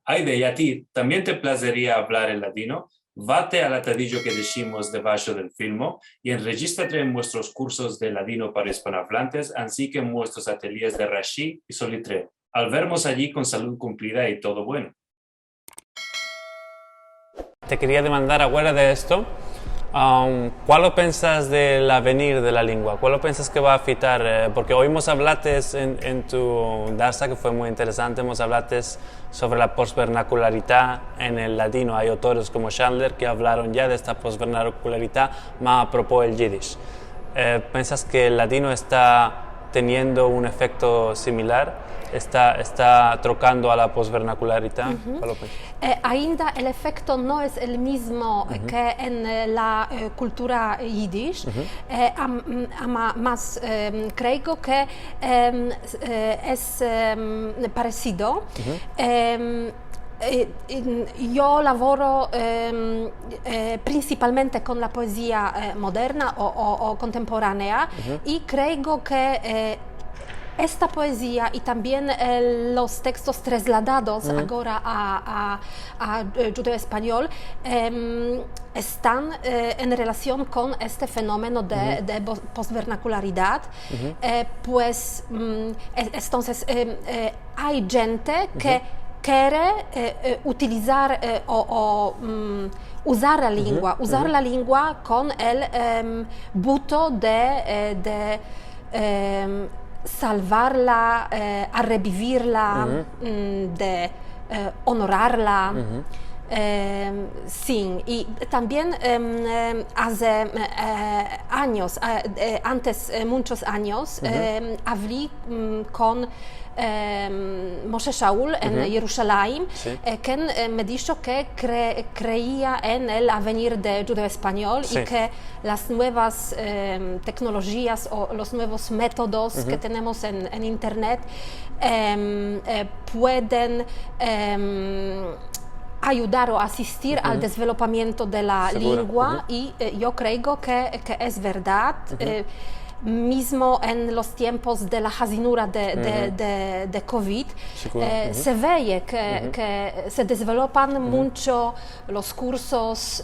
Aide, y a ti, ¿también te placería hablar el latino? Vate al atadillo que decimos debajo del filmo y enregístrate en nuestros cursos de latino para hispanohablantes, así que en nuestros ateliers de Rashi y Solitre. Al vernos allí con salud cumplida y todo bueno. Te quería demandar afuera de esto. ¿Cuál piensas del avenir de la lengua? ¿Cuál piensas que va a afectar? Porque oímos hablates en tu darsa, que fue muy interesante, hemos hablates sobre la postvernacularidad en el latino. Hay autores como Chandler que hablaron ya de esta postvernacularidad, más a propósito del yiddish. ¿Piensas que el latino está teniendo un efecto similar? ¿Está trocando a la postvernacularidad? Ainda el efecto no es el mismo que en la cultura yiddish, más creo que es parecido. Io lavoro principalmente con la poesia moderna o contemporanea y creo que esta poesía y también los textos trasladados ahora a judeo-español están en relación con este fenómeno de postvernacularidad, pues entonces hay gente que quiere utilizar usar la lengua con el buto de salvarla, a revivirla, de honorarla. Sí, y también hace años, antes muchos años, hablé con Moshe Shaul en Jerusalén, quien me dijo que creía en el avenir de judeo español y que las nuevas tecnologías o los nuevos métodos que tenemos en Internet pueden ayudar o asistir al desarrollamiento de la lengua y yo creo que es verdad. Mismo en los tiempos de la hazinura de COVID, se ve que se desarrollan mucho los cursos,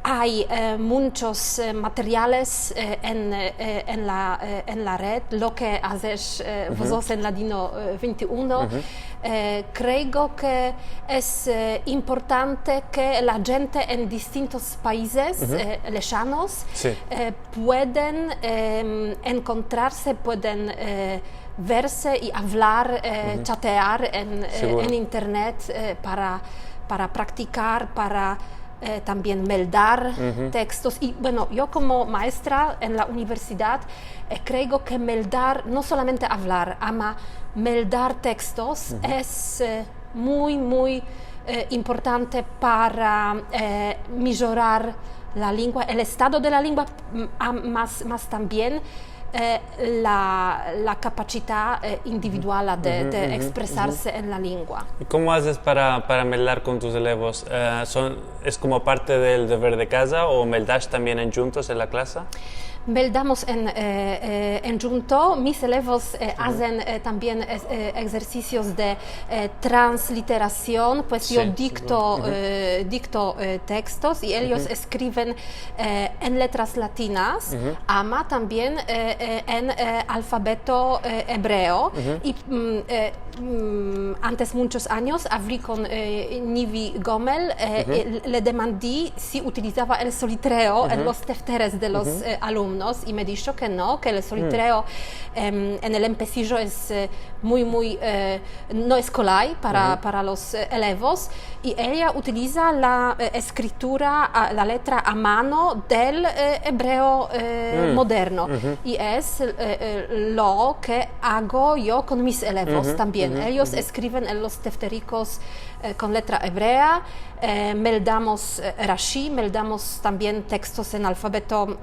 hay muchos materiales en la red, lo que haces vosotros en Latino 21. Creo que es importante que la gente en distintos países lejanos pueden encontrarse, pueden verse y hablar, chatear en Internet para practicar, para también meldar textos. Y bueno, yo como maestra en la universidad creo que meldar, no solamente hablar, ama meldar textos es muy importante para mejorar la lengua, el estado de la lengua, más también la capacidad individual de expresarse en la lengua. ¿Y cómo haces para meldar con tus elevos? ¿Es como parte del deber de casa o meldas también en juntos en la clase? Meldamos en junto. Mis elevos hacen también ejercicios de transliteración, pues yo dicto textos y ellos escriben en letras latinas, ama también en alfabeto hebreo. Y antes muchos años hablé con Nivi Gomel, le demandé si utilizaba el solitreo en los tefteres de los alumnos y me dijo que no, que el solitreo en el empecillo es no escolar para los elevos y ella utiliza la escritura, la letra a mano del hebreo moderno y es lo que hago yo con mis elevos también. Ellos escriben en los teftericos con letra hebrea, meldamos Rashi, meldamos también textos en alfabeto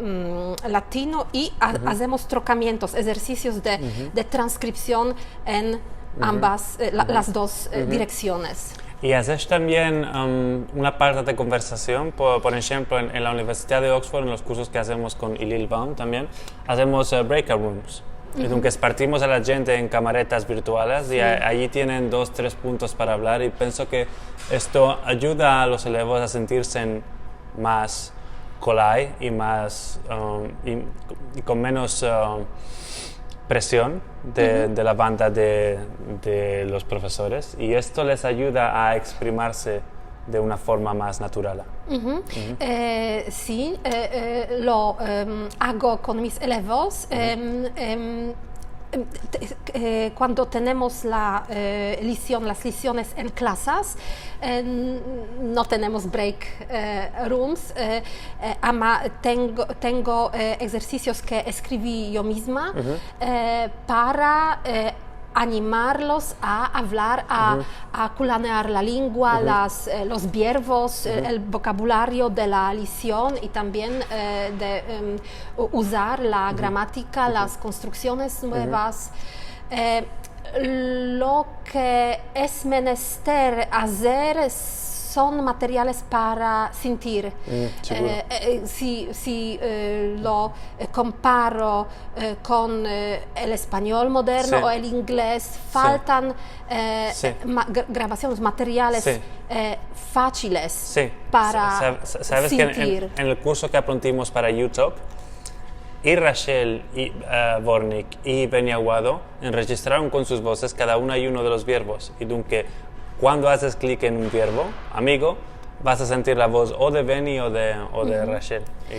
latino y hacemos trocamientos, ejercicios de transcripción en ambas, las dos direcciones. Y haces también una parte de conversación, por ejemplo, en la Universidad de Oxford, en los cursos que hacemos con Ilil Baum también, hacemos breakout rooms. Entonces partimos a la gente en camaretas virtuales y allí tienen 2-3 puntos para hablar y pienso que esto ayuda a los alumnos a sentirse más colai y más y con menos presión de la banda de los profesores y esto les ayuda a exprimirse de una forma más natural. Sí, lo hago con mis elevos. Cuando tenemos las lecciones en clases, no tenemos break rooms, tengo ejercicios que escribí yo misma para animarlos a hablar, a culanear la lengua, los verbos, el vocabulario de la lección y también de usar la gramática, las construcciones nuevas. Lo que es menester hacer son materiales para sentir. Si lo comparo con el español moderno o el inglés, faltan grabaciones, materiales fáciles para ¿Sabes sentir. que en el curso que aprendimos para YouTube, y Rachel, y Bornik y Beni Aguado enregistraron con sus voces cada uno y uno de los verbos. Y entonces, cuando haces clic en un verbo, amigo, vas a sentir la voz o de Beni o de Rachel. Y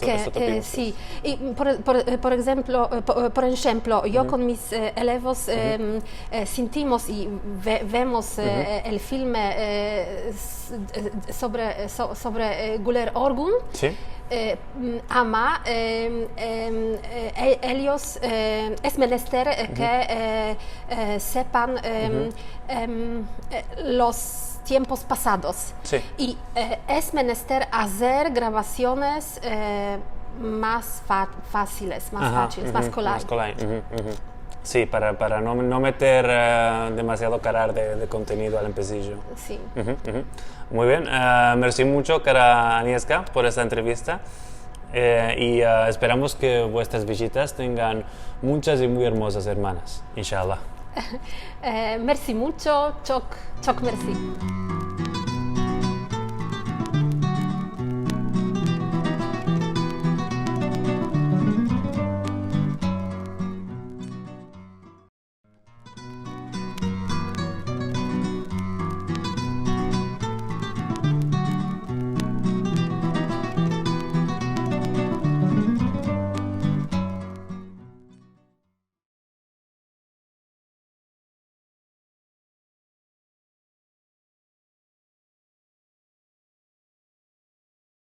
esto sí, y por ejemplo, yo con mis elevos sentimos y vemos el filme sobre Guler Orgun. Sí. Ellos es menester que sepan los tiempos pasados y es menester hacer grabaciones más fáciles, más colai. Sí, para no meter demasiado carar de contenido al empecillo. Sí. Muy bien, merci mucho, cara Agnieszka, por esta entrevista y esperamos que vuestras visitas tengan muchas y muy hermosas hermanas, inshallah. Merci mucho, choc merci.